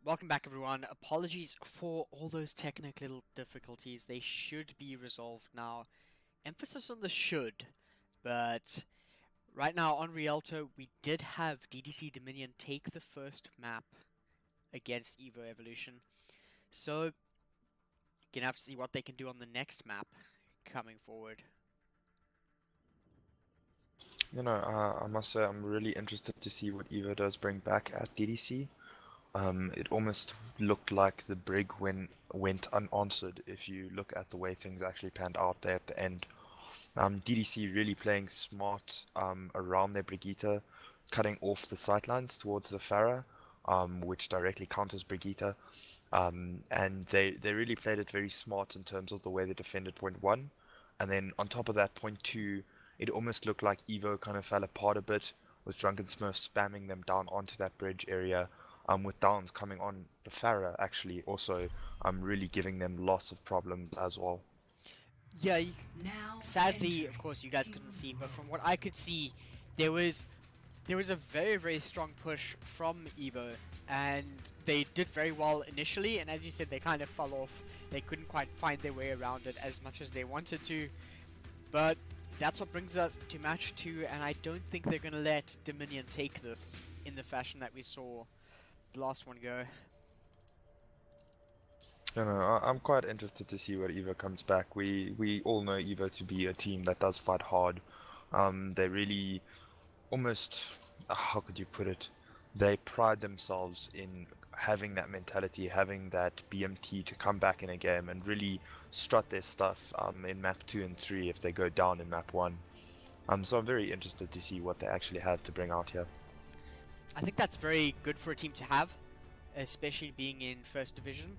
Welcome back, everyone. Apologies for all those technical difficulties. They should be resolved now. Emphasis on the should, but right now on Rialto, we did have DDC Dominion take the first map against EVO Evolution. So, gonna have to see what they can do on the next map coming forward. I must say I'm really interested to see what EVO does bring back at DDC. It almost looked like the Brig went unanswered if you look at the way things actually panned out there at the end. DDC really playing smart around their Brigitte, cutting off the sightlines towards the Pharah, which directly counters Brigitte. And they really played it very smart in terms of the way they defended point 1. And then on top of that, point 2, it almost looked like EVO kind of fell apart a bit, with Drunken Smurf spamming them down onto that bridge area, with Downs coming on the Pharah actually also really giving them lots of problems as well. Yeah, sadly, of course, you guys couldn't see, but from what I could see, there was a very strong push from EVO, and they did very well initially, and as you said, they kind of fell off. They couldn't quite find their way around it as much as they wanted to, but that's what brings us to match 2, and I don't think they're going to let Dominion take this in the fashion that we saw the last one go. I'm quite interested to see what EVO comes back. We all know EVO to be a team that does fight hard. They really almost, how could you put it? They pride themselves in having that mentality, having that BMT to come back in a game and really strut their stuff in map 2 and 3 if they go down in map 1. So I'm very interested to see what they actually have to bring out here. I think that's very good for a team to have, especially being in First Division.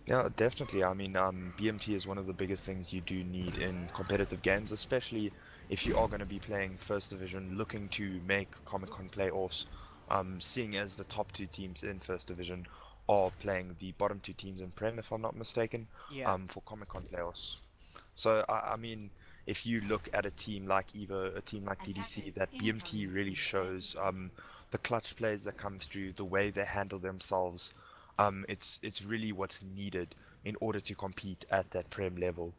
Yeah, definitely. I mean, BMT is one of the biggest things you do need in competitive games, especially if you are going to be playing First Division, looking to make Comic-Con playoffs, seeing as the top 2 teams in First Division are playing the bottom 2 teams in Prem, if I'm not mistaken, Yeah. for Comic-Con playoffs. So, I mean, if you look at a team like EVO, a team like DDC, that BMT really shows the clutch plays that come through, the way they handle themselves. It's really what's needed in order to compete at that Prem level.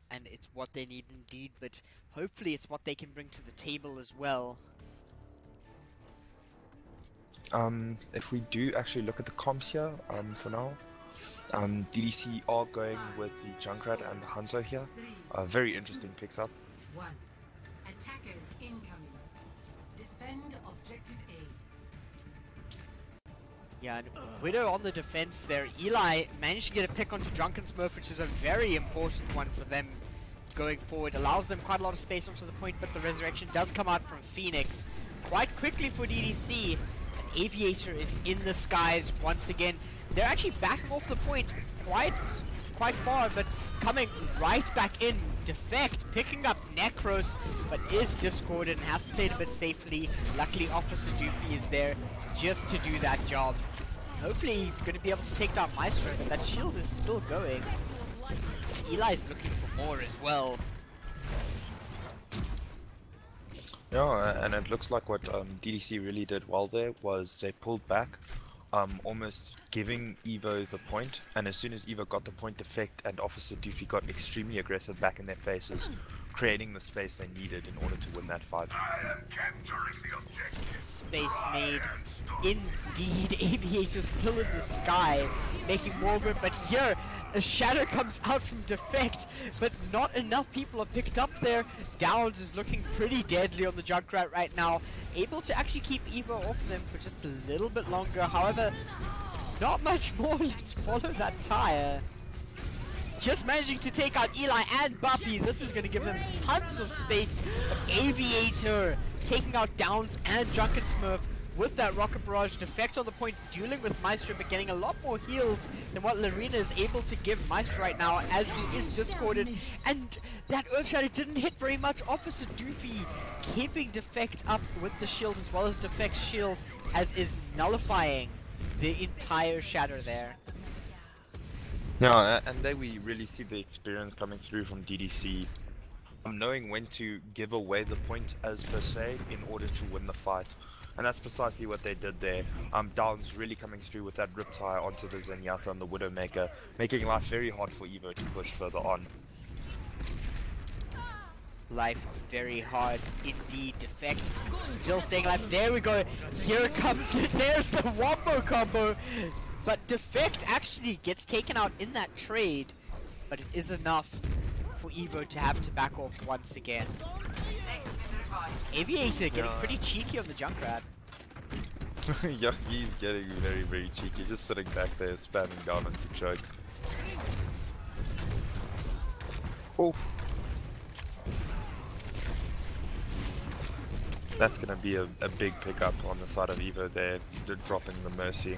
And it's what they need indeed, but hopefully it's what they can bring to the table as well. If we do actually look at the comps here, for now, DDC are going with the Junkrat and the Hanzo here. Very interesting picks up. Attackers incoming. Defend objective A. Yeah, and Widow on the defense there. Eli managed to get a pick onto Drunken Smurf, which is a very important one for them going forward. Allows them quite a lot of space onto the point, but the resurrection does come out from Phoenix quite quickly for DDC. An Aviator is in the skies once again. They're actually backing off the point quite far, but coming right back in. Defect picking up Necros, but is discorded and has to play it a bit safely. Luckily, Officer Doofy is there just to do that job. Hopefully, going to be able to take down Maestro, but that shield is still going. Eli's looking for more as well. Yeah, and it looks like what DDC really did well there was they pulled back, almost giving EVO the point, and as soon as EVO got the point defect and Officer Doofy got extremely aggressive back in their faces, creating the space they needed in order to win that fight. Space made. Indeed, Aviator still in the sky, making more of it, but here, a shadow comes out from Defect, but not enough people are picked up there. Downs is looking pretty deadly on the Junkrat right now, able to actually keep EVO off them for just a little bit longer. However, not much more. Let's follow that tire. Just managing to take out Eli and Buffy. This is going to give them tons of space. But Aviator taking out Downs and Drunken Smurf with that Rocket Barrage. Defect on the point, dueling with Maestro, but getting a lot more heals than what Larina is able to give Maestro right now, as he is discorded. And that Earth Shadow didn't hit very much. Officer Doofy keeping Defect up with the shield, as well as Defect's shield, as is nullifying the entire shatter there. Yeah, and there we really see the experience coming through from DDC. knowing when to give away the point as per se in order to win the fight. And that's precisely what they did there. Downs really coming through with that Riptide onto the Zenyatta and the Widowmaker, making life very hard for EVO to push further on. Life very hard indeed. Defect still staying alive. There we go. Here comes it. There's the Wombo combo. But Defect actually gets taken out in that trade. But it is enough for EVO to have to back off once again. Aviator getting pretty cheeky on the Junkrat. Yeah, he's getting very, very cheeky. Just sitting back there, spamming down into choke. Oh. That's gonna be a big pickup on the side of EVO there, dropping the Mercy.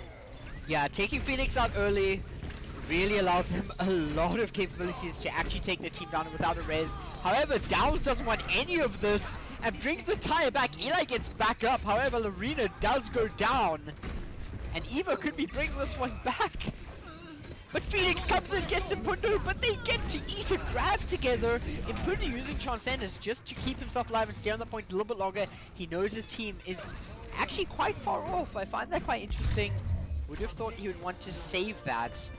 Yeah, taking Phoenix out early really allows them a lot of capabilities to actually take their team down without a res. However, Downs doesn't want any of this and brings the tire back. Eli gets back up, however, Lorena does go down. And EVO could be bringing this one back. But Phoenix comes in, gets Impundo, but they get to eat a grab together. Impundo using Transcendence just to keep himself alive and stay on the point a little bit longer. He knows his team is actually quite far off. I find that quite interesting. Would have thought he would want to save that.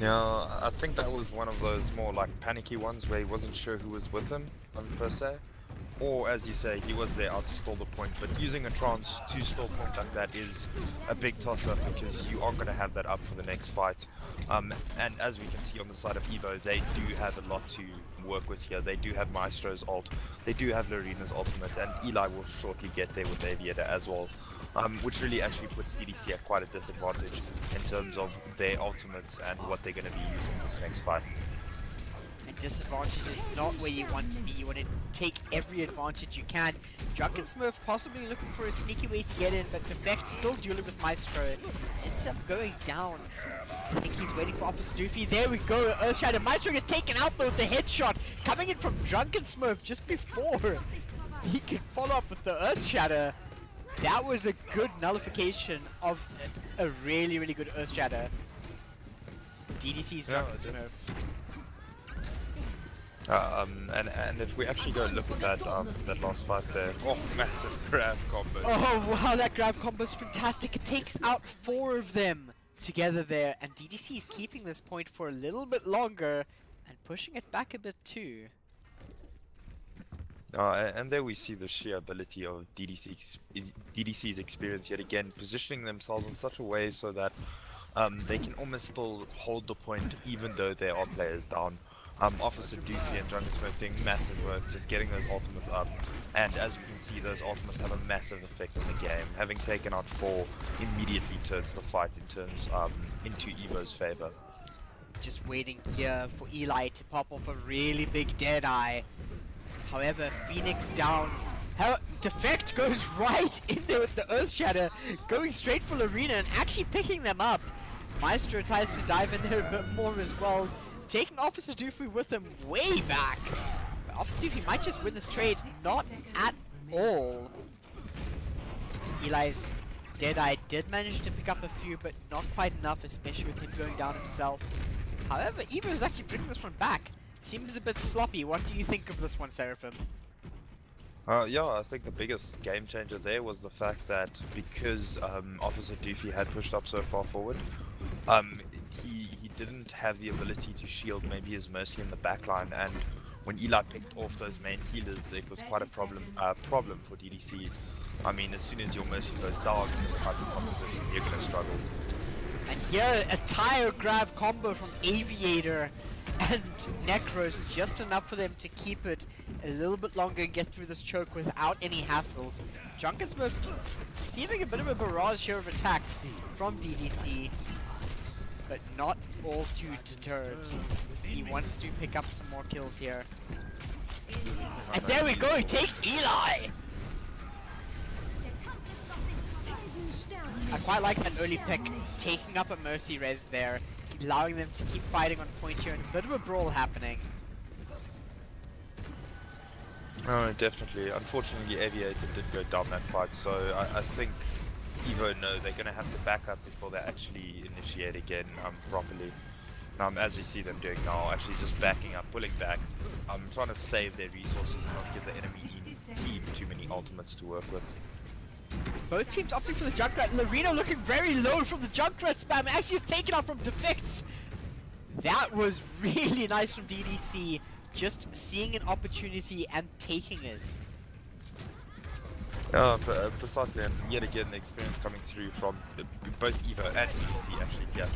Yeah, I think that was one of those more like panicky ones where he wasn't sure who was with him, per se. Or, as you say, he was there out to stall the point, but using a trance to stall point like that is a big toss-up because you aren't going to have that up for the next fight. And as we can see on the side of EVO, they do have a lot to work with here. They do have Maestro's ult, they do have Lorena's ultimate, and Eli will shortly get there with Aviator as well. Which really actually puts DDC at quite a disadvantage in terms of their ultimates and what they're going to be using this next fight. And disadvantage is not where you want to be. You want to take every advantage you can. Drunken Smurf possibly looking for a sneaky way to get in, but Defect still dueling with Maestro. Ends up going down. I think he's waiting for Officer Doofy. There we go, Earthshatter. Maestro gets taken out though with the headshot. Coming in from Drunken Smurf just before he can follow up with the Earthshatter. That was a good nullification of a really, really good Earthshatter. DDC's Drunken Smurf. And if we actually go look at that that last fight there, oh, massive grab combo. Oh wow, that grab combo is fantastic. It takes out 4 of them together there, and DDC is keeping this point for a little bit longer and pushing it back a bit too. And there we see the sheer ability of DDC's experience yet again, positioning themselves in such a way so that they can almost still hold the point even though there are players down. Officer Doofy and Drunken Smoke doing massive work, just getting those ultimates up, and as we can see, those ultimates have a massive effect on the game. Having taken out 4 immediately turns the fight into EVO's favor. Just waiting here for Eli to pop off a really big Deadeye. However, Phoenix Downs. Defect goes right in there with the Earthshatter, going straight for Lorena and actually picking them up. Maestro tries to dive in there a bit more as well, taking Officer Doofy with him way back. But Officer Doofy might just win this trade, not at all. Eli's Deadeye did manage to pick up a few, but not quite enough, especially with him going down himself. However, EVO is actually bringing this one back. Seems a bit sloppy. What do you think of this one, Seraphim? Yeah, I think the biggest game changer there was the fact that because Officer Doofy had pushed up so far forward, he didn't have the ability to shield maybe his Mercy in the backline, and when Eli picked off those main healers, it was quite a problem for DDC. I mean, as soon as your Mercy goes down in this type of composition, you're going to struggle. And here, a tire grab combo from Aviator and Necros, just enough for them to keep it a little bit longer and get through this choke without any hassles. Drunken Smurf receiving a bit of a barrage here of attacks from DDC, but not all too deterred. He wants to pick up some more kills here. And there we go, he takes Eli! I quite like that early pick, taking up a Mercy res there, allowing them to keep fighting on point here, and a bit of a brawl happening. Oh, definitely. Unfortunately, Aviator did go down that fight, so I think EVO know they're going to have to back up before they actually initiate again properly. As we see them doing now, actually just backing up, pulling back, trying to save their resources and not give the enemy team too many ultimates to work with. Both teams opting for the Junkrat. Larino looking very low from the Junkrat spam. Actually is taken out from defects. That was really nice from DDC. Just seeing an opportunity and taking it. Precisely, and yet again the experience coming through from both EVO and DDC actually here.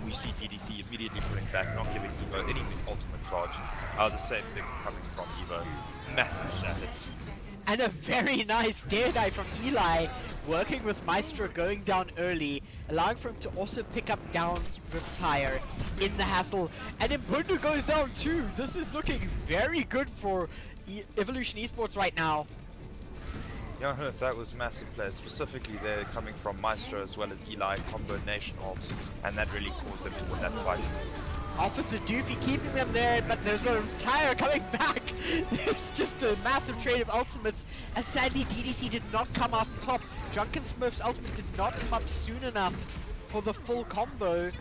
We see DDC immediately pulling back, not giving EVO any ultimate charge. The same thing coming from EVO. Massive shatters. And a very nice dare dive from Eli, working with Maestro going down early, allowing for him to also pick up Down's Riptire in the hassle. And then Bundu goes down too. This is looking very good for Evolution Esports right now. Yeah, that was massive play, specifically there coming from Maestro as well as Eli, combo nation ult, and that really caused them to win that fight. Officer Doofy keeping them there, but there's a tire coming back. There's just a massive trade of ultimates, and sadly DDC did not come out top. Drunken Smurf's ultimate did not come up soon enough for the full combo.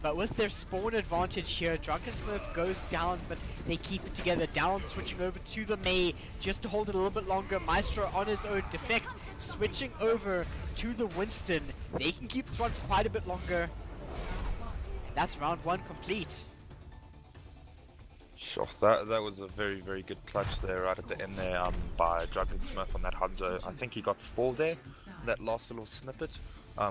But with their spawn advantage here, Drunken Smurf goes down, but they keep it together. Down switching over to the Mei just to hold it a little bit longer. Maestro on his own defect, switching over to the Winston. They can keep this one for quite a bit longer. And that's round 1 complete. Sure, that was a very, very good clutch there right at the end there by Drunken Smurf on that Hanzo. I think he got 4 there, that last little snippet,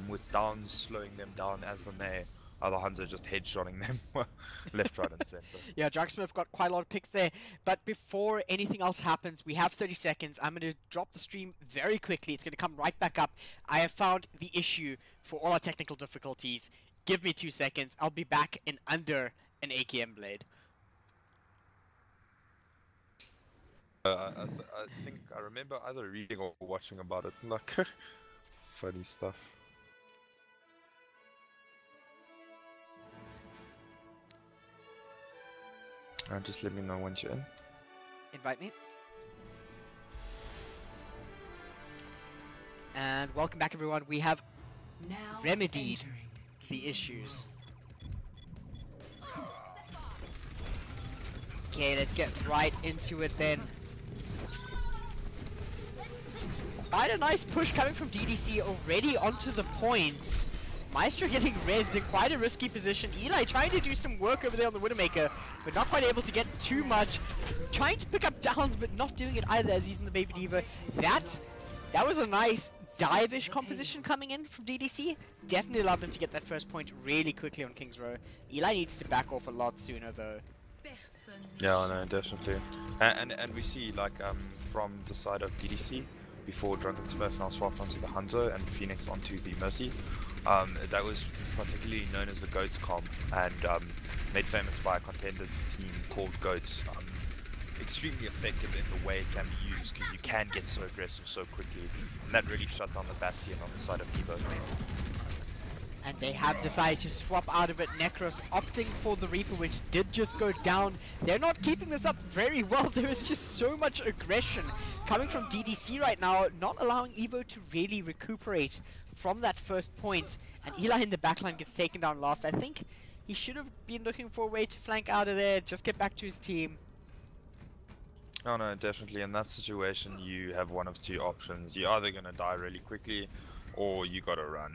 with Down slowing them down as the Mei. The Hanzo just headshotting them left, right, and center. Yeah, Drugsmith got quite a lot of picks there. But before anything else happens, we have 30 seconds. I'm going to drop the stream very quickly. It's going to come right back up. I have found the issue for all our technical difficulties. Give me 2 seconds. I'll be back in under an AKM blade. I think I remember either reading or watching about it. Like, funny stuff. Just let me know once you're in. Invite me. And welcome back everyone. We have Now remedied entering the issues. Okay, let's get right into it then. Quite a nice push coming from DDC already onto the point. Maestro getting rezzed in quite a risky position. Eli trying to do some work over there on the Widowmaker, but not quite able to get too much. Trying to pick up downs, but not doing it either as he's in the Baby Diva. That was a nice dive-ish composition coming in from DDC. Definitely allowed them to get that first point really quickly on King's Row. Eli needs to back off a lot sooner though. Yeah, no, definitely. And we see like from the side of DDC, before Drunken Smurf now swapped onto the Hanzo and Phoenix onto the Mercy. That was particularly known as the Goats comp, and made famous by a contender team called Goats. Extremely effective in the way it can be used, because you can get so aggressive so quickly, and that really shut down the Bastion on the side of EVO. And they have decided to swap out of it. Necros opting for the Reaper, which did just go down. They're not keeping this up very well. There is just so much aggression coming from DDC right now, not allowing EVO to really recuperate from that first point. And Eli in the backline gets taken down last. I think he should have been looking for a way to flank out of there, just get back to his team. Oh no, definitely. In that situation, you have one of two options. You're either going to die really quickly, or you gotta run.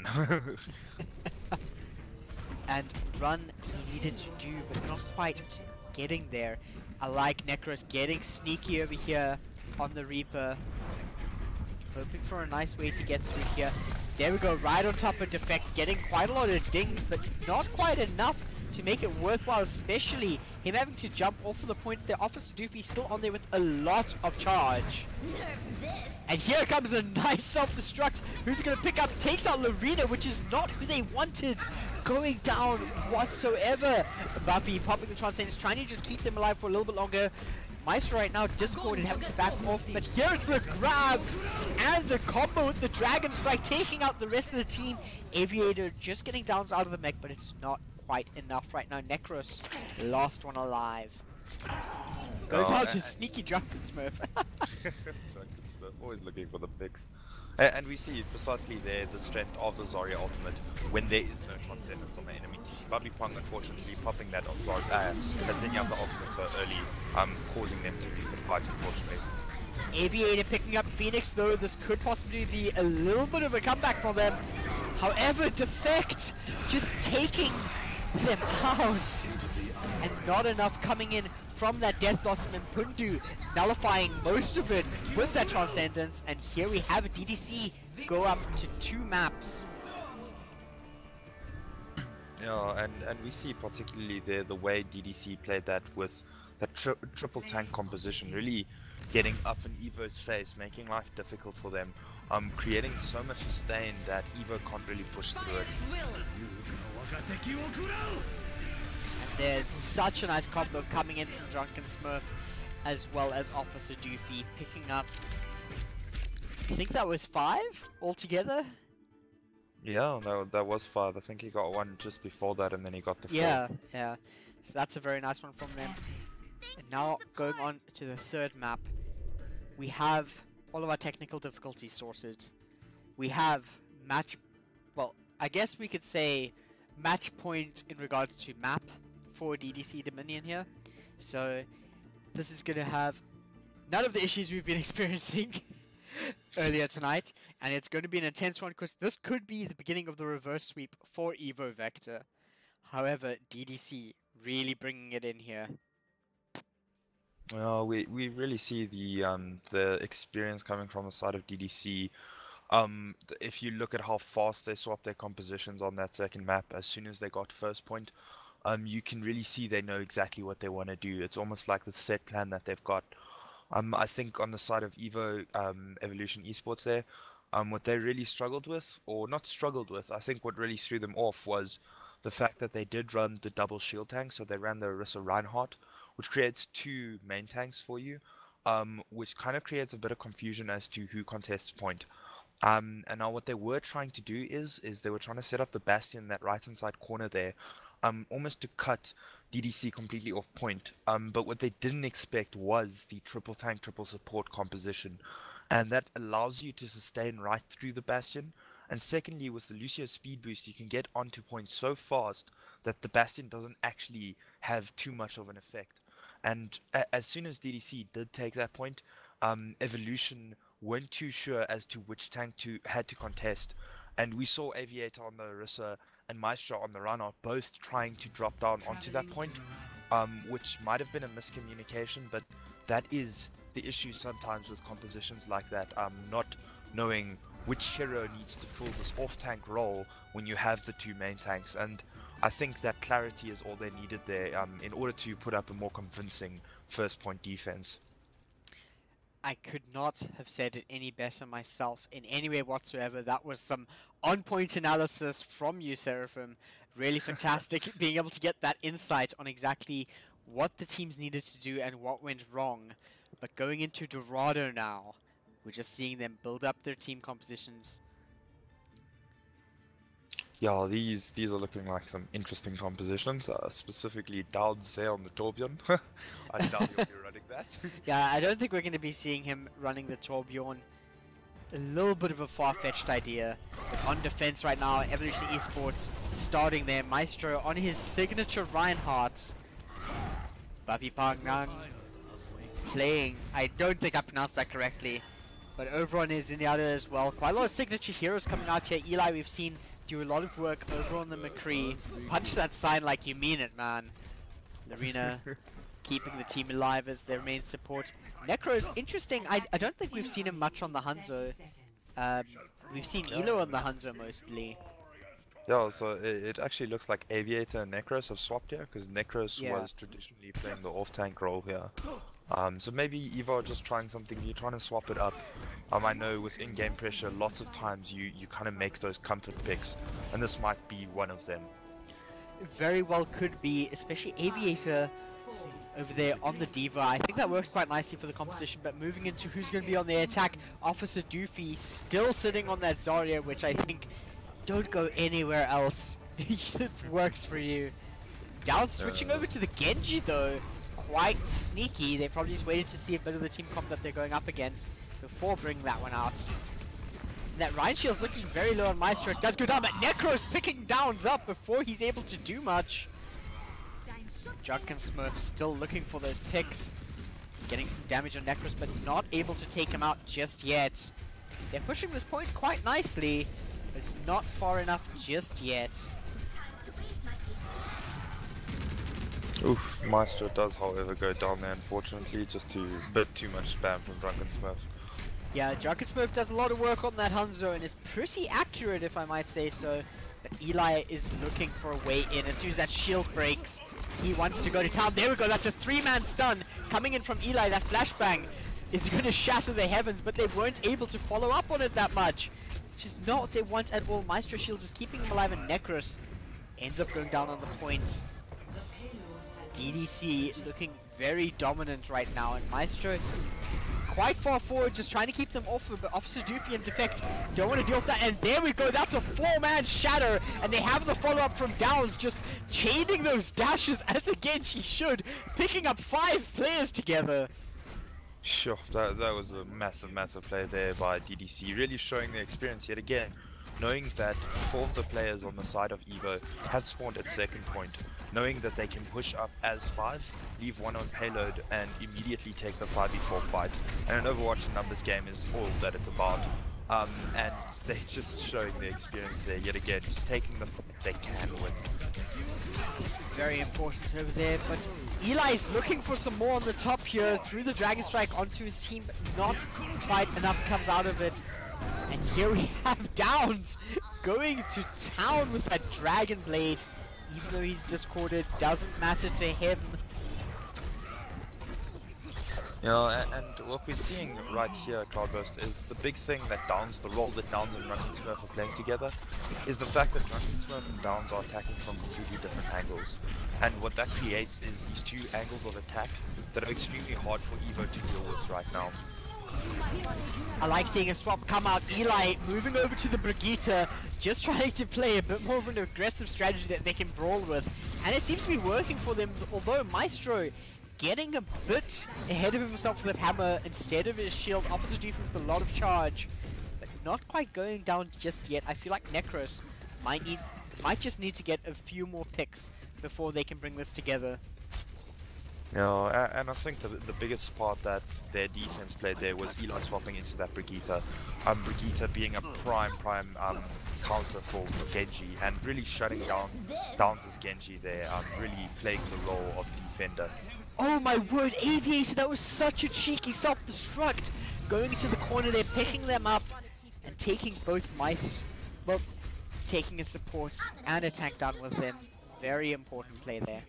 And run he needed to do, but not quite getting there. I like Necros getting sneaky over here on the Reaper. Hoping for a nice way to get through here. There we go, right on top of Defect, getting quite a lot of dings, but not quite enough to make it worthwhile, especially him having to jump off of the point there. Officer Doofy still on there with a lot of charge. And here comes a nice self-destruct. Who's going to pick up? Takes out Lorena, which is not who they wanted. Going down whatsoever. Buffy popping the Transcendence, trying to just keep them alive for a little bit longer. Maestro right now discorded, having to back off, but here's the grab and the combo with the Dragon Strike, taking out the rest of the team. Aviator just getting downs out of the mech, but it's not quite enough right now. Necros, last one alive. Goes out to sneaky Drunken Smurf. Drunken Smurf, always looking for the picks. And we see precisely there the strength of the Zarya ultimate when there is no Transcendence on the enemy team. Bubbly Pong unfortunately popping that Zinya's ultimate so early, causing them to lose the fight unfortunately. Aviator picking up Phoenix though, this could possibly be a little bit of a comeback for them. However, Defect just taking them out. And not enough coming in from that Death Blossom and Pundu, nullifying most of it with that Transcendence. And here we have DDC go up to 2 maps. Yeah, and we see particularly there the way DDC played that with that triple tank composition, really getting up in EVO's face, making life difficult for them, creating so much sustain that EVO can't really push through it. And there's such a nice combo coming in from Drunken Smurf, as well as Officer Doofy picking up, I think that was 5 altogether? Yeah, that was 5. I think he got one just before that and then he got the 4th. Yeah. So that's a very nice one from them. And now going on to the 3rd map, we have all of our technical difficulties sorted. We have I guess we could say match point in regards to map for DDC Dominion here. So this is going to have none of the issues we've been experiencing earlier tonight, and it's going to be an intense one because this could be the beginning of the reverse sweep for EVO Vector. However, DDC really bringing it in here. We really see the experience coming from the side of DDC. If you look at how fast they swapped their compositions on that 2nd map, as soon as they got first point, you can really see they know exactly what they want to do. It's almost like the set plan that they've got. I think on the side of EVO Evolution Esports there, what they really struggled with, or not struggled with, I think what really threw them off was the fact that they did run the double shield tank, so they ran the Orisa Reinhardt, which creates 2 main tanks for you, which kind of creates a bit of confusion as to who contests point. And now what they were trying to do is they were trying to set up the Bastion in that right hand side corner there, almost to cut DDC completely off point. But what they didn't expect was the triple tank, triple support composition, and that allows you to sustain right through the Bastion. And secondly, with the Lucio speed boost, you can get onto point so fast that the Bastion doesn't actually have too much of an effect. And as soon as DDC did take that point, Evolution weren't too sure as to which tank had to contest. And we saw Aviator on the Orisa and Maestro on the Reinhardt both trying to drop down onto that point, which might have been a miscommunication, but that is the issue sometimes with compositions like that, not knowing which hero needs to fill this off-tank role when you have the 2 main tanks. And I think that clarity is all they needed there in order to put up a more convincing first point defense. I could not have said it any better myself in any way whatsoever. That was some on-point analysis from you, Seraphim. Really fantastic being able to get that insight on exactly what the teams needed to do and what went wrong. But going into Dorado now, we're just seeing them build up their team compositions. Yeah, these are looking like some interesting compositions, specifically Dowd's there on the Torbjorn. I doubt he'll be running that. Yeah, I don't think we're going to be seeing him running the Torbjorn. A little bit of a far-fetched idea. But on defense right now, Evolution Esports starting there. Maestro on his signature Reinhardt. Babi Pangnang playing. I don't think I pronounced that correctly. But over on his Zenyatta as well. Quite a lot of signature heroes coming out here. Eli, we've seen do a lot of work over on the McCree. Punch that sign like you mean it, man. Arena keeping the team alive as their main support. Necro's interesting. I don't think we've seen him much on the Hanzo. We've seen Elo on the Hanzo mostly. Yeah, so it actually looks like Aviator and Necros have swapped here, because Necros was traditionally playing the off-tank role here. So maybe EVO are just trying something new, trying to swap it up. I know with in-game pressure, lots of times you kind of make those comfort picks, and this might be one of them. Very well could be, especially Aviator over there on the Diva. I think that works quite nicely for the composition, but moving into who's going to be on the attack, Officer Doofy still sitting on that Zarya, which I think don't go anywhere else. It works for you. Down switching over to the Genji though. quite sneaky. They probably just waited to see a bit of the team comp that they're going up against before bringing that one out. And that Ryan Shield's looking very low on Maestro. It does go down, but Necro's picking downs up before he's able to do much. Drunken Smurf still looking for those picks. Getting some damage on Necros, but not able to take him out just yet. They're pushing this point quite nicely, but it's not far enough just yet. Oof, Maestro does, however, go down there, unfortunately, just a bit too much spam from Drunken Smurf. Yeah, Drunken Smurf does a lot of work on that Hanzo and is pretty accurate, if I might say so. But Eli is looking for a way in. As soon as that shield breaks, he wants to go to town. There we go, that's a 3-man stun coming in from Eli. That flashbang is going to shatter the heavens, but they weren't able to follow up on it that much. Which is not what they want at all. Maestro Shield is keeping him alive, and Necros ends up going down on the point. DDC looking very dominant right now, and Maestro quite far forward, just trying to keep them off, but Officer Doofy and Defect don't want to deal with that, and there we go, that's a 4-man shatter, and they have the follow-up from Downs, just chaining those dashes as again she should, picking up 5 players together. Sure, that was a massive play there by DDC, really showing their experience yet again, knowing that 4 of the players on the side of EVO have spawned at second point, knowing that they can push up as 5, leave 1 on payload, and immediately take the 5v4 fight. And an Overwatch numbers game is all that it's about. And they're just showing their experience there yet again, just taking the fight they can win. Very important over there, but Eli's looking for some more on the top here, through the Dragon Strike onto his team, but not quite enough comes out of it. And here we have Downs going to town with that Dragon Blade. Even though he's discorded, doesn't matter to him. You know, and what we're seeing right here at Cloudburst is the big thing that Downs, the role that Downs and Drunken Smurf are playing together, is the fact that Drunken Smurf and Downs are attacking from completely different angles. And what that creates is these 2 angles of attack that are extremely hard for EVO to deal with right now. I like seeing a swap come out. Eli moving over to the Brigitte, just trying to play a bit more of an aggressive strategy that they can brawl with. And it seems to be working for them, although Maestro getting a bit ahead of himself with that hammer instead of his shield. Officer Duke with a lot of charge, but not quite going down just yet. I feel like Necros might just need to get a few more picks before they can bring this together. Yeah, and I think the biggest part that their defense played there was Eli swapping into that Brigitte. Brigitte being a prime counter for Genji, and really shutting down Downs' Genji there, really playing the role of defender. Oh my word, Aviator, that was such a cheeky self-destruct! Going into the corner there, picking them up, and taking both mice, well, taking a support and a tank down with them. Very important play there.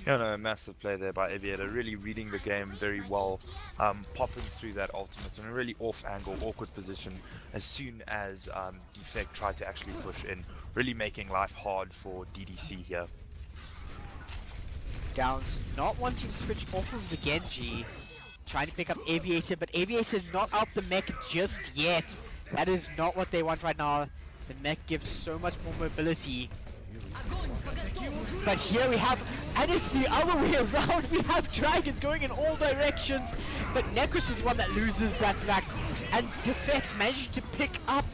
Yeah, no, massive play there by Aviator, really reading the game very well, popping through that ultimate in a really off-angle, awkward position as soon as Defect tried to actually push in, really making life hard for DDC here. Downs not wanting to switch off of the Genji, trying to pick up Aviator, but Aviator's not out the mech just yet. That is not what they want right now. The mech gives so much more mobility. But here we have, and it's the other way around, we have dragons going in all directions, but Necros is one that loses that back, and Defect managed to pick up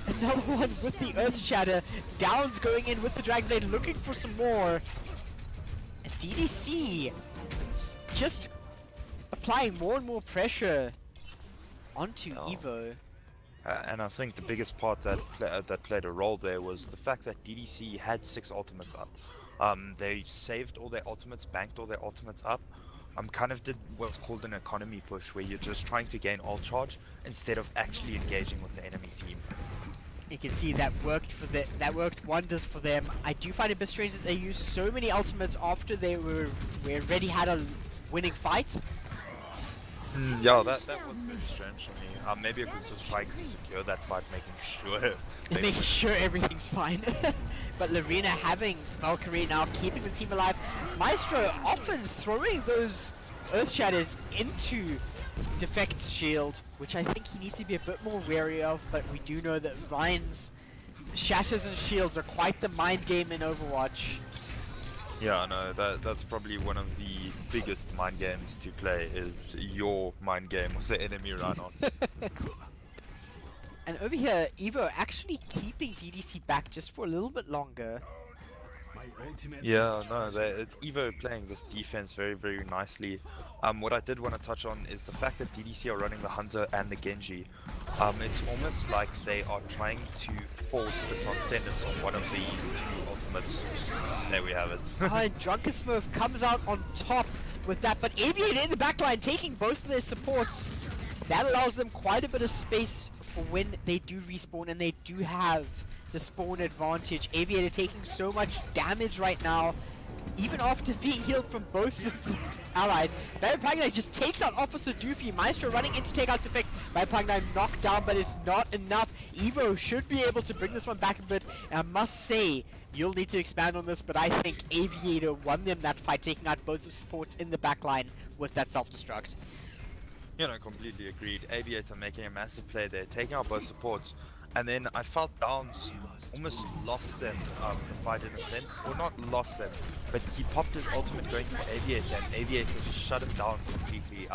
another one with the Earth Shatter. Downs going in with the Dragon Blade, looking for some more. And DDC just applying more and more pressure onto EVO. And I think the biggest part that played a role there was the fact that DDC had 6 ultimates up. They saved all their ultimates, banked all their ultimates up. Kind of did what's called an economy push, where you're just trying to gain ult charge instead of actually engaging with the enemy team. You can see that worked for that worked wonders for them. I do find it a bit strange that they used so many ultimates after they were already had a winning fight. Yeah, that was very strange for me. Maybe it was just trying to secure that fight, making sure everything's fine. But Lorena having Valkyrie now, keeping the team alive. Maestro often throwing those Earth Shatters into Defect's shield, which I think he needs to be a bit more wary of, but we do know that Ryan's Shatters and shields are quite the mind game in Overwatch. Yeah, no, that's probably one of the biggest mind games to play, is your mind game with the enemy run-ons. And over here, EVO actually keeping DDC back just for a little bit longer. Yeah, no, it's EVO playing this defense very, very nicely. What I did want to touch on is the fact that DDC are running the Hanzo and the Genji. It's almost like they are trying to force the Transcendence on one of the two ultimates. There we have it. And Drunken Smurf comes out on top with that, but Aviator in the backline taking both of their supports. That allows them quite a bit of space for when they do respawn, and they do have the spawn advantage. Aviator taking so much damage right now, even after being healed from both of the allies. Vampire just takes out Officer Doofy. Maestro running in to take out Defect. Vampire knocked down, but it's not enough. EVO should be able to bring this one back a bit. And I must say, you'll need to expand on this, but I think Aviator won them that fight, taking out both the supports in the backline with that self-destruct. You know, completely agreed. Aviator making a massive play there, taking out both supports. And then I felt Downs almost lost them the fight in a sense, or not lost them, but he popped his ultimate going for Aviator, and Aviator just shut him down completely,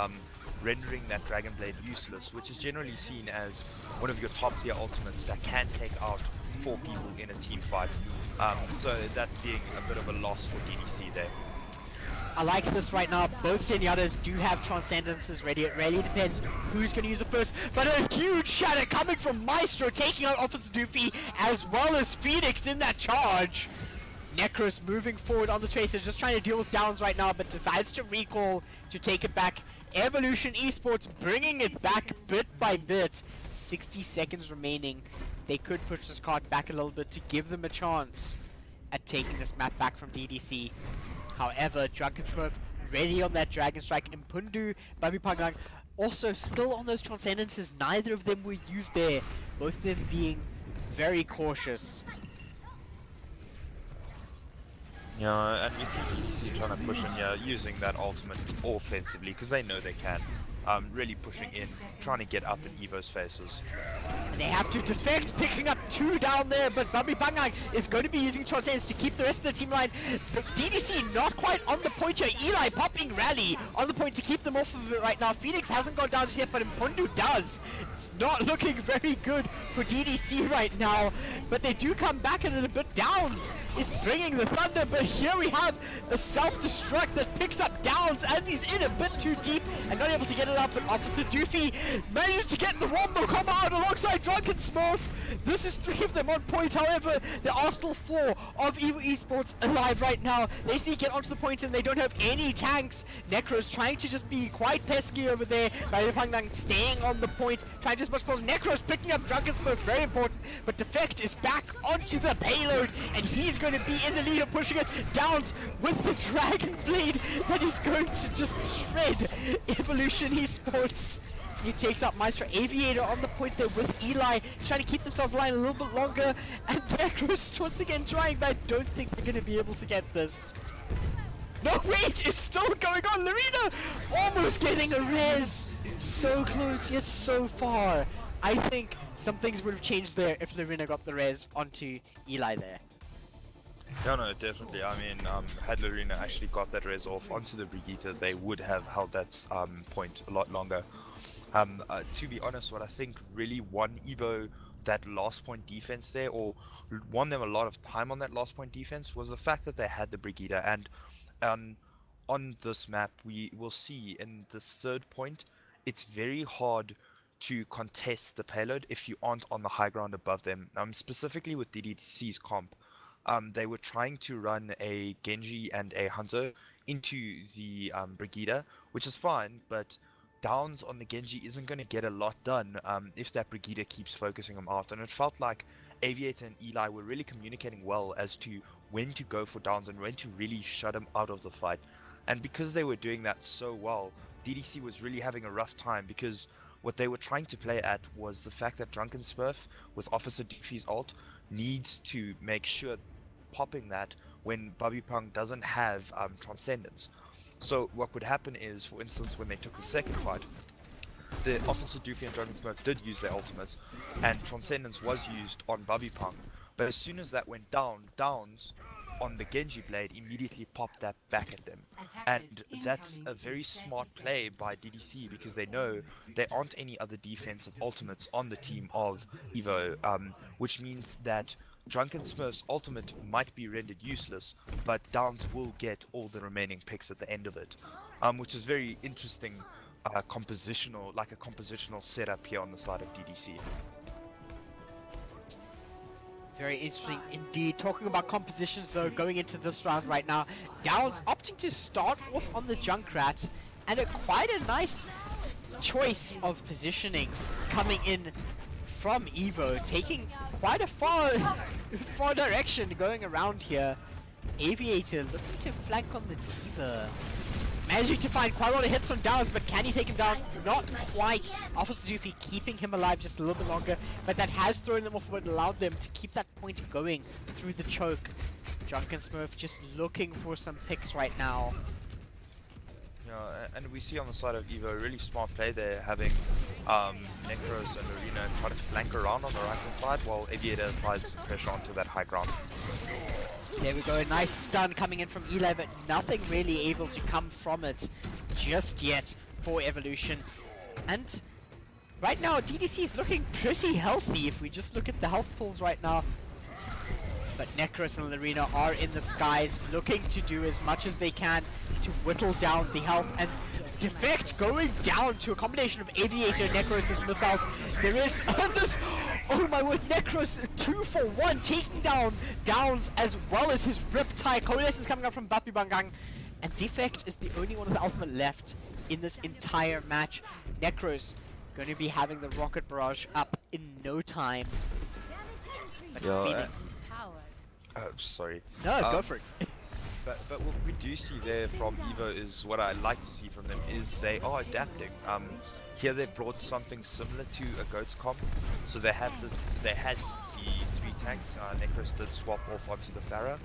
rendering that Dragon Blade useless, which is generally seen as one of your top tier ultimates that can take out 4 people in a team fight. So that being a bit of a loss for DDC there. I like this right now. Both Senyattas do have Transcendences ready. It really depends who's going to use it first. But a huge shatter coming from Maestro, taking out Officer Doofy, as well as Phoenix in that charge. Necros moving forward on the Tracer, just trying to deal with Downs right now, but decides to recall to take it back. Evolution Esports bringing it back bit by bit. 60 seconds remaining. They could push this card back a little bit to give them a chance at taking this map back from DDC. However, Drunken Smurf ready on that Dragon Strike. Impundu, Babi Pangang also still on those Transcendences. Neither of them were used there. Both of them being very cautious. Yeah, and we see DDC trying to push in here, using that ultimate offensively, because they know they can. Really pushing in, trying to get up in EVO's faces. They have to defect, picking up 2 down there, but Babi Bangang is going to be using Transcendence to keep the rest of the team line. But DDC not quite on the point here. Eli popping Rally on the point to keep them off of it right now. Phoenix hasn't gone down just yet, but Impundu does. It's not looking very good for DDC right now, but they do come back in a bit. Downs is bringing the thunder, but here we have a self-destruct that picks up Downs as he's in a bit too deep and not able to get it up, but Officer Doofy managed to get the Wombo come out alongside Drunken Smurf. This is 3 of them on point. However, there are still 4 of EVO Esports alive right now. They still get onto the point and they don't have any tanks. Necros trying to just be quite pesky over there. Pangang staying on the point, trying to as much possible. Necros picking up Drunken Smurf, very important. But Defect is back onto the payload and he's going to be in the lead of pushing it. Downs with the Dragon Blade that is going to just shred Evolution Esports. He takes out Maestro. Aviator on the point there with Eli, trying to keep themselves alive a little bit longer. And Necros once again trying, but I don't think they're going to be able to get this. No, wait! It's still going on! Lorena almost getting a res! So close, yet so far. I think some things would have changed there if Lorena got the res onto Eli there. No, definitely. I mean, had Lorena actually got that res off onto the Brigitte, they would have held that point a lot longer. To be honest, what I think really won EVO that last point defense there, or won them a lot of time on that last point defense, was the fact that they had the Brigitte. And on this map, we will see in the 3rd point, it's very hard to contest the payload if you aren't on the high ground above them. Specifically with DDC's comp, they were trying to run a Genji and a Hanzo into the Brigitte, which is fine, but Downs on the Genji isn't going to get a lot done if that Brigitte keeps focusing him out. And it felt like Aviator and Eli were really communicating well as to when to go for Downs and when to really shut him out of the fight. And because they were doing that so well, DDC was really having a rough time, because what they were trying to play at was the fact that Drunken Smurf with Officer Doofy's ult needs to make sure popping that when Babi Pang doesn't have Transcendence. So what would happen is, for instance, when they took the 2nd fight, the Officer Doofy and Drunken Smurf did use their ultimates, and Transcendence was used on Babi Pang. But as soon as that went down, Downs on the Genji blade immediately pop that back at them. And that's a very smart play by DDC because they know there aren't any other defensive ultimates on the team of EVO, which means that Drunken Smurf's ultimate might be rendered useless, but Downs will get all the remaining picks at the end of it, which is very interesting, compositional setup here on the side of DDC. Very interesting indeed. Talking about compositions though, going into this round right now, Downs opting to start off on the Junkrat, and quite a nice choice of positioning coming in from EVO, taking quite a far direction going around here. Aviator looking to flank on the D.Va. Managing to find quite a lot of hits on Downs, but can he take him down? Not quite. Officer Doofy keeping him alive just a little bit longer, but that has thrown them off what allowed them to keep that point going through the choke. Drunken Smurf just looking for some picks right now. Yeah, and we see on the side of EVO a really smart play there, having Necros and Arena try to flank around on the right hand side while Aviator applies pressure onto that high ground. There we go, nice stun coming in from Eli, but nothing really able to come from it just yet for Evolution. And right now DDC is looking pretty healthy if we just look at the health pools right now. But Necros and Arena are in the skies, looking to do as much as they can to whittle down the health, and Defect going down to a combination of Aviator and Necros' missiles. There is this, oh my word, Necros 2 for 1, taking down Downs as well as his Riptide. Coalescence coming up from Bapi Bangang, and Defect is the only one of the ultimate left in this entire match. Necros going to be having the Rocket Barrage up in no time. But Phoenix... Sorry. No, go for it. But what we do see there from EVO is what I like to see from them is they are adapting. Here they brought something similar to a Goats comp. So they had the 3 tanks. Necros did swap off onto the Pharah,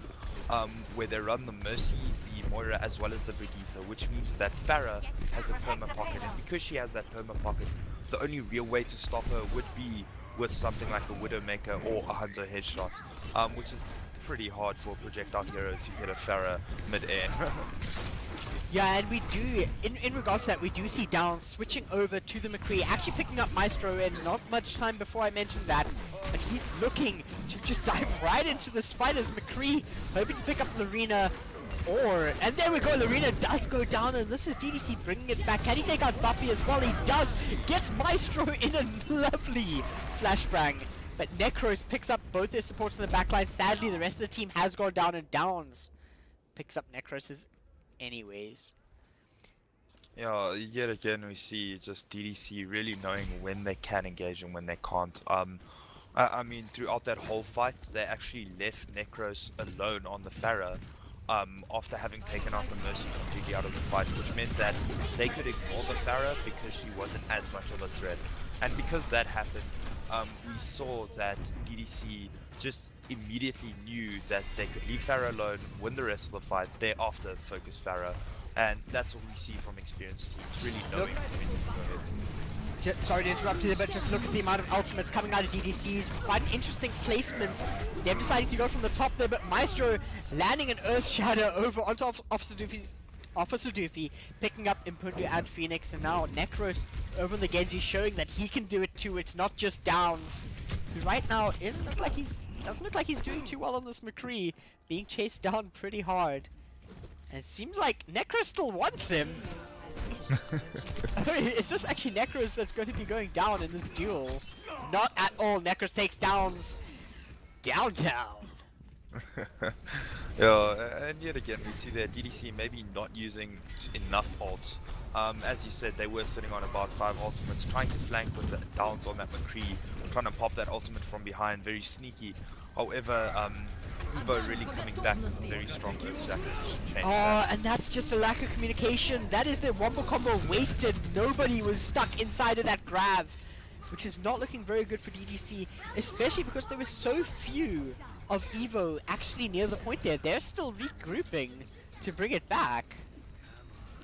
where they run the Mercy, the Moira, as well as the Brigitte, which means that Pharah has the perma pocket, and because she has that perma pocket, the only real way to stop her would be with something like a Widowmaker or a Hanzo headshot, which is pretty hard for a projectile hero to hit a Pharah mid-air. Yeah, and we do, in regards to that, we do see Downs switching over to the McCree, actually picking up Maestro, and not much time before I mentioned that, but he's looking to just dive right into this fight as McCree, hoping to pick up Lorena, and there we go, Lorena does go down, and this is DDC bringing it back. Can he take out Buffy as well? He does, gets Maestro in a lovely flashbang. But Necros picks up both their supports in the backline. Sadly, the rest of the team has gone down, and Downs picks up Necros' anyways. Yeah, yet again we see just DDC really knowing when they can engage and when they can't. I mean, throughout that whole fight, they actually left Necros alone on the Pharah after having taken out the Mercy completely out of the fight, which meant that they could ignore the Pharah because she wasn't as much of a threat. And because that happened, we saw that DDC just immediately knew that they could leave Pharah alone, win the rest of the fight, thereafter focus Pharah, and that's what we see from experienced teams, really knowing when to go ahead. Sorry to interrupt you, but just look at the amount of ultimates coming out of DDC. Quite an interesting placement. They're deciding to go from the top there, but Maestro landing an Earth Shadow over onto Officer Doofy, picking up Impundu and Phoenix, and now Necros over on the Genji showing that he can do it too. It's not just Downs, who right now doesn't look like he's doing too well on this McCree, being chased down pretty hard. And it seems like Necros still wants him. Is this actually Necros that's going to be going down in this duel? Not at all. Necros takes Downs downtown. Yeah, and yet again we see that DDC maybe not using enough ults. As you said, they were sitting on about 5 ultimates, trying to flank with the Downs on that McCree, trying to pop that ultimate from behind, very sneaky. However, EVO really coming back with a very strong Earthshatter to change that. And that's just a lack of communication. That is their wombo combo wasted. Nobody was stuck inside of that grab, which is not looking very good for DDC, especially because there were so few of EVO actually near the point there. They're still regrouping to bring it back.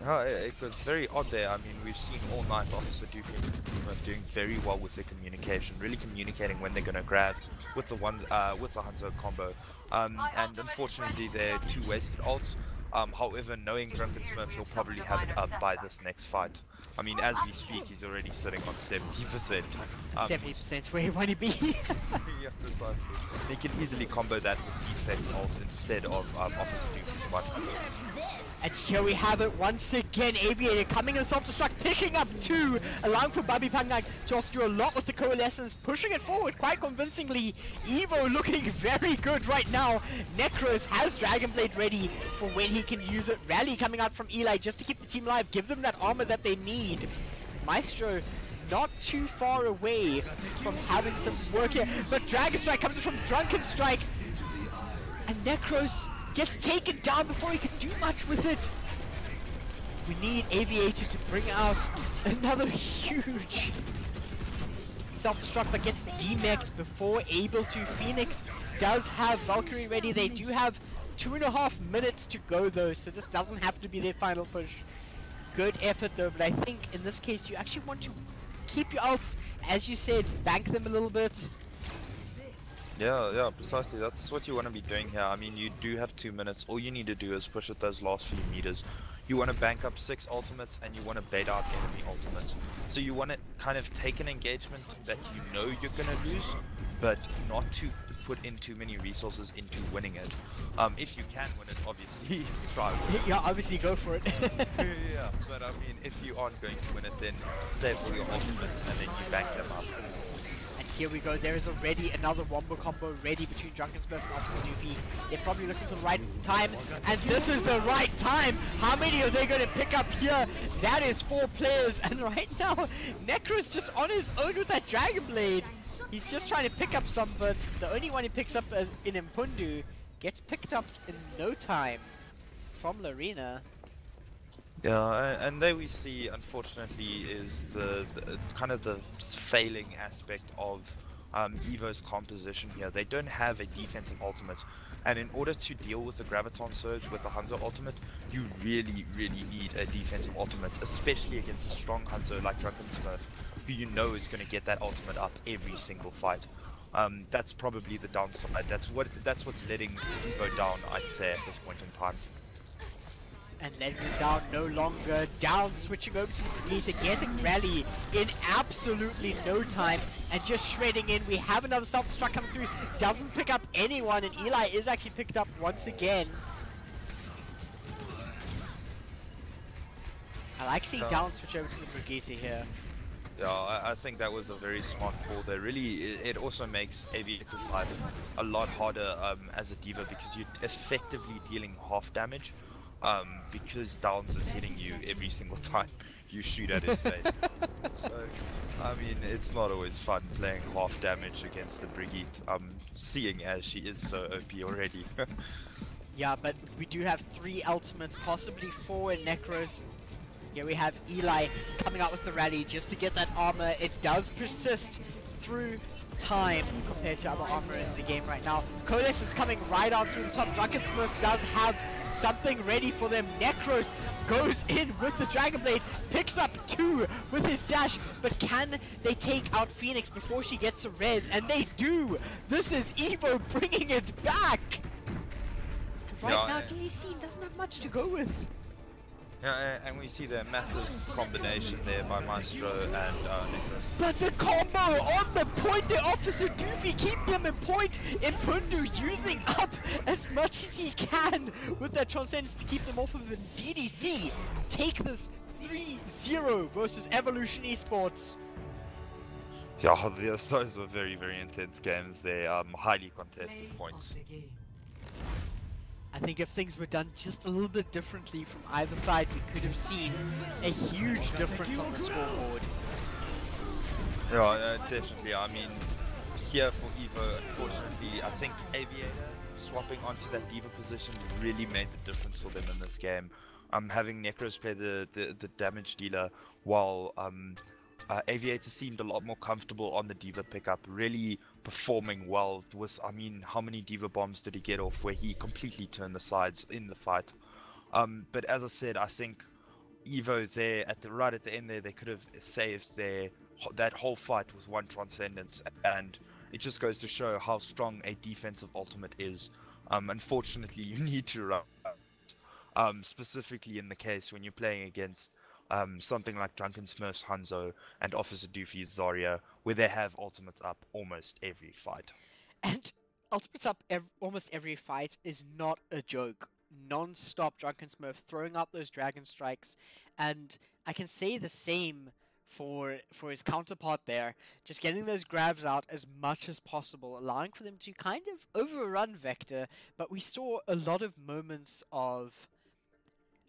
It was very odd there. I mean, we've seen all night Officer Doofy doing very well with their communication, really communicating when they're going to grab with the Hanzo combo. And unfortunately, they're two wasted ults. However, knowing Drunken Smurf, he'll probably have it up by this next fight. I mean, as we speak, he's already sitting on 70%. 70% where he want to be. Yeah, precisely. He can easily combo that with Defense ult instead of Officer Doofy's one. And here we have it once again, Aviator coming in self-destruct, picking up 2, allowing for Bobby Pangang to also do a lot with the Coalescence, pushing it forward quite convincingly. EVO looking very good right now. Necros has Dragon Blade ready for when he can use it. Rally coming out from Eli just to keep the team alive, give them that armor that they need. Maestro not too far away from having some work here, but Dragon Strike comes in from Drunken Strike, and Necros gets taken down before he can do much with it. We need Aviator to bring out another huge self-destruct that gets demeched before able to. Phoenix does have Valkyrie ready. They do have 2.5 minutes to go though, so this doesn't have to be their final push. Good effort though, but I think in this case you actually want to keep your ults, as you said, bank them a little bit. Yeah, precisely. That's what you want to be doing here. I mean, you do have 2 minutes. All you need to do is push it those last few meters. You want to bank up 6 ultimates and you want to bait out enemy ultimates. So you want to kind of take an engagement that you know you're going to lose, but not to put in too many resources into winning it. If you can win it, obviously, try. Yeah, obviously go for it. Yeah, but I mean, if you aren't going to win it, then save all your ultimates and then you bank them up. Here we go, there is already another wombo combo ready between Drunken Smurf and Officer Doofy. They're probably looking for the right time, and this is the right time! How many are they going to pick up here? That is 4 players, and right now, Necro's just on his own with that Dragon Blade. He's just trying to pick up some, but the only one he picks up in Impundu gets picked up in no time from Lorena. Yeah, and there we see, unfortunately, is the kind of the failing aspect of EVO's composition here. They don't have a defensive ultimate, and in order to deal with the Graviton Surge with the Hanzo ultimate, you really need a defensive ultimate, especially against a strong Hanzo like Drunken Smurf, who you know is going to get that ultimate up every single fight. That's probably the downside. That's what's letting EVO down, I'd say, at this point in time. And letting him down no longer. Down, switching over to the Producer, getting Rally in absolutely no time and just shredding in. We have another self-destruct coming through. Doesn't pick up anyone, and Eli is actually picked up once again. I like seeing Down switch over to the Producer here. Yeah, I think that was a very smart call there. Really, it also makes Aviator's life a lot harder as a diva, because you're effectively dealing half damage. Because Downs is hitting you every single time you shoot at his face. So, I mean, it's not always fun playing half damage against the Brigitte, seeing as she is so OP already. Yeah, but we do have 3 ultimates, possibly 4 in Necros. Here we have Eli coming out with the Rally just to get that armor. It does persist through time compared to other armor in the game right now. Coalescence is coming right out through the top. Drunken Smurf does have something ready for them. Necros goes in with the Dragon Blade, picks up 2 with his dash, but can they take out Phoenix before she gets a res? And they do! This is EVO bringing it back! Right now, DDC doesn't have much to go with. Yeah, and we see the massive combination there by Maestro and Nicholas. But the combo on the point there, Officer Doofy, keep them in point. Impundu using up as much as he can with that Transcendence to keep them off of the DDC. Take this 3-0 versus Evolution Esports. Yeah, those were very intense games. They highly contested points. I think if things were done just a little bit differently from either side, we could have seen a huge difference on the scoreboard. Yeah, definitely. I mean, here for EVO, unfortunately, I think Aviator swapping onto that diva position really made the difference for them in this game. Having Necros play the damage dealer while Aviator seemed a lot more comfortable on the diva pickup, really performing well. I mean, how many diva bombs did he get off where he completely turned the sides in the fight? But as I said, I think EVO there at the right at the end there, they could have saved that whole fight with one Transcendence, and it just goes to show how strong a defensive ultimate is. Unfortunately, you need to run. Specifically in the case when you're playing against something like Drunken Smurfs Hanzo and Officer Doofy's Zarya, where they have ultimates up almost every fight. And ultimates up almost every fight is not a joke. Non-stop Drunken Smurf throwing out those dragon strikes, and I can say the same for his counterpart there, just getting those grabs out as much as possible, allowing for them to kind of overrun Vector, but we saw a lot of moments of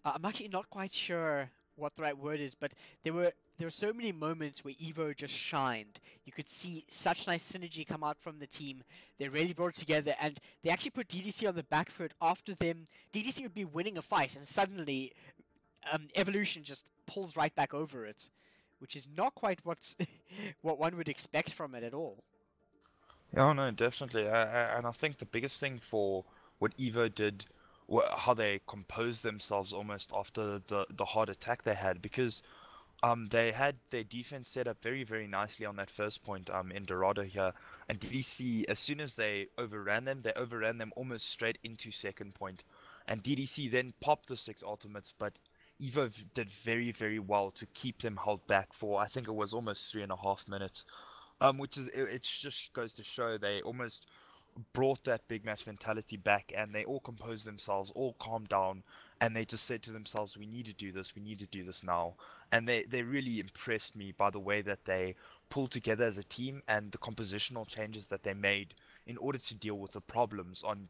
I'm actually not quite sure what the right word is, but there were so many moments where Evo just shined. You could see such nice synergy come out from the team. They really brought it together, and they actually put DDC on the back foot after them. DDC would be winning a fight, and suddenly Evolution just pulls right back over it, which is not quite what's what one would expect from it at all. Yeah, no, definitely. And I think the biggest thing for what Evo did, how they composed themselves almost after the hard attack they had, because they had their defense set up very, very nicely on that first point in Dorado here, and DDC, as soon as they overran them almost straight into second point, and DDC then popped the 6 ultimates, but Evo did very, very well to keep them held back for, I think it was almost 3.5 minutes. Which is it just goes to show they almost brought that big match mentality back, and they all composed themselves, all calmed down, and they just said to themselves, we need to do this, we need to do this now. And they really impressed me by the way that they pulled together as a team and the compositional changes that they made in order to deal with the problems on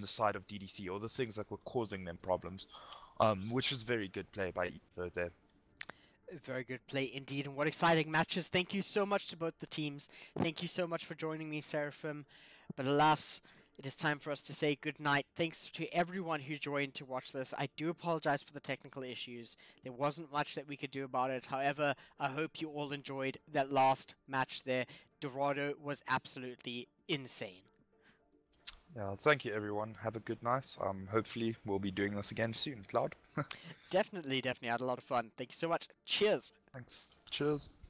the side of DDC, or the things that were causing them problems, which was very good play by Evo there. Very good play indeed, and what exciting matches. Thank you so much to both the teams. Thank you so much for joining me, Seraphim. But alas, it is time for us to say goodnight. Thanks to everyone who joined to watch this. I do apologize for the technical issues. There wasn't much that we could do about it. However, I hope you all enjoyed that last match there. Dorado was absolutely insane. Yeah, thank you everyone. Have a good night. Hopefully we'll be doing this again soon, Cloud. Definitely, definitely. I had a lot of fun. Thank you so much. Cheers. Thanks. Cheers.